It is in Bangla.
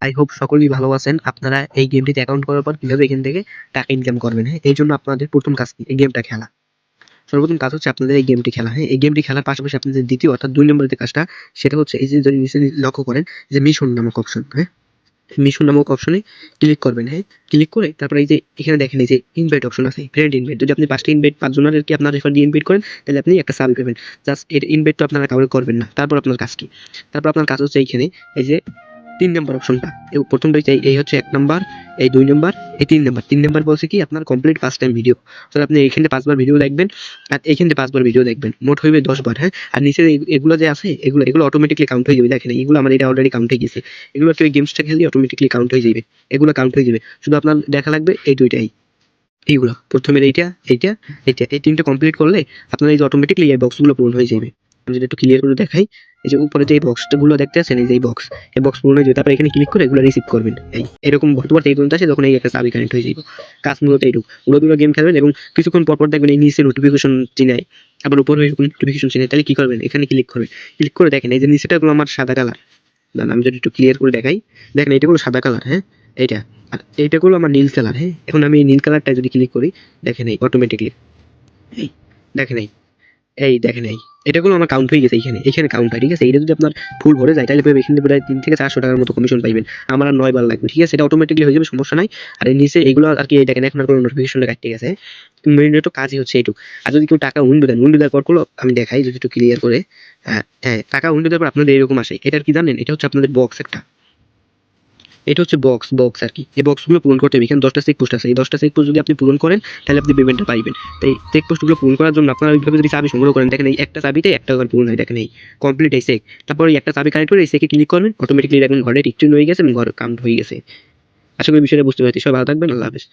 আই হোপ সকলেই ভালো আছেন। আপনারা এই গেমটিতে অ্যাকাউন্ট করার পর কিভাবে এখান থেকে টাকা ইনকাম করবেন, হ্যাঁ? এই জন্য আপনাদের প্রথম কাজ কি, এই গেমটা খেলা। সর্বপ্রথম কাজ হচ্ছে আপনাদের এই গেমটি খেলা, হ্যাঁ? এই গেমটি খেলার পাশাপাশি আপনাদের দ্বিতীয় অর্থাৎ ২ নম্বরের যে কাজটা, সেটা হচ্ছে এই যে যদি নিচে লক্ষ্য করেন যে মিশন নামক অপশন, হ্যাঁ? মিশন নামক অপশনে ক্লিক করবেন, হ্যাঁ? ক্লিক করে তারপরে এই যে এখানে দেখেন এই যে ইনভাইট অপশন আছে, ফ্রেন্ড ইনভাইট। যদি আপনি ৫টা ইনভাইট ৫ জনেরকে আপনার রেফার দিয়ে ইনভাইট করেন, তাহলে আপনি একটা সাবি পাবেন। জাস্ট এর ইনভাইট তো আপনারা কাউকে করবেন না। তারপর আপনার কাজ কি? তারপর আপনার কাজ হচ্ছে এইখানে এই যে ৩ নাম্বার অপশনটা। প্রথমটা হচ্ছে এই হচ্ছে ১ নাম্বার, এই ২ নাম্বার, এই ৩ নাম্বার। ৩ নাম্বার বলছে কি আপনার কমপ্লিট ৫ টাইম ভিডিও। তো আপনি এইখানে ৫ বার ভিডিও দেখবেন আর এইখান থেকে ৫ বার ভিডিও দেখবেন। মোট হইবে ১০ বার, হ্যাঁ? আর নিচে এগুলো যে আছে এগুলো অটোমেটিক্যালি কাউন্ট হয়ে যাবে। দেখেন এগুলো আমার এটা অলরেডি কাউন্ট হয়ে গেছে। এগুলো কেউ গেমসটা খেললে অটোমেটিক্যালি কাউন্ট হয়ে যাবে। এগুলো কাউন্ট হয়ে যাবে। শুধু আপনার দেখা লাগবে এই ২ টাই। এইগুলো প্রথমের এইটা, এইটা, এইটা। এই ৩ টা কমপ্লিট করলে আপনার এই যে অটোমেটিক্যালি এই বক্সগুলো পূরণ হয়ে যাবে। আমি যদি একটু ক্লিয়ার করে দেখাই, এই যে উপরে যে এই বক্সগুলো দেখতে পাচ্ছেন, এই যে এই বক্স পূরণ হয়ে যাবে। তারপর এখানে ক্লিক করে এগুলো রিসিভ করবেন। এরকম যতবার এই পর্যন্ত আসে তখন এই একটা চাবি কানেক্ট হয়ে যাবে। কাজ মূলত এইটুকু। উড়াদুরা গেম খেলবেন এবং কিছুক্ষণ পর দেখবেন এই নিচে নোটিফিকেশন চিনায়, আবার উপরে এরকম নোটিফিকেশন চিনায়। তাহলে কি করবেন? এখানে ক্লিক করবেন। ক্লিক করে দেখেন এই যে নিচেটাগুলো আমার সাদা কালার। দাঁড়ান আমি যদি একটু ক্লিয়ার করে দেখাই, দেখেন এইটা হলো সাদা কালার, হ্যাঁ? এইটা। আর এইটা হলো আমার নীল কালার, হ্যাঁ? এখন আমি এই নীল কালারটা যদি ক্লিক করি, দেখেন এই অটোমেটিক্যালি এই দেখেন দেখেন এটা গুলো আমার কাউন্ট হয়ে গেছে এখানে কাউন্ট হয়, ঠিক আছে? এটা যদি আপনার ফুল ভরে যায় তাহলে এখান থেকে প্রায় ৩ থেকে ৪০০ টাকার মতো কমিশন পাইবেন। আমার আর ৯ বার লাগবে, ঠিক আছে? এটা অটোমেটিক্যালি হয়ে যাবে, সমস্যা নাই। আর এই নিচে এইগুলো আর কি দেখেন এখন আর কোনো নোটিফিকেশন কাটতে গেছে। মেইন কাজই হচ্ছে এইটুকু। আর যদি কেউ টাকা উইন্ডো দেন, উইন্ডো দেওয়ার পর গুলো আমি দেখাই যদি একটু ক্লিয়ার করে। হ্যাঁ, টাকা উইন্ডো দেওয়ার পর আপনাদের এরকম আসে। এটার কি জানেন? এটা হচ্ছে আপনাদের বক্স একটা। এটা হচ্ছে বক্স আরকি। এই বক্সগুলো পূরণ করতে হবে। এখানে ১০ টা চেক পোস্ট আছে। এই ১০ টা চেক পোস্ট যদি আপনি পূরণ করেন তাহলে আপনি পেমেন্টটা পাইবেন। তাই চেক পোস্টগুলো পূরণ করার জন্য আপনারা ওইভাবে যদি চাবি সংগ্রহ করেন, দেখেন এই একটা চাবিতে একটা করে পূরণ হয়। দেখেন এই কমপ্লিট এই চেক। তারপর এই একটা চাবি কানেক্ট করে এই চেকে ক্লিক করবেন। অটোমেটিক্যালি দেখবেন ঘরে টিকচিহ্ন হয়ে গেছে এবং ঘর কাউন্ট হয়ে গেছে। আশা করি বিষয়টা বুঝতে পেরেছি। সবাই ভালো থাকবেন। আল্লাহ হাফেজ।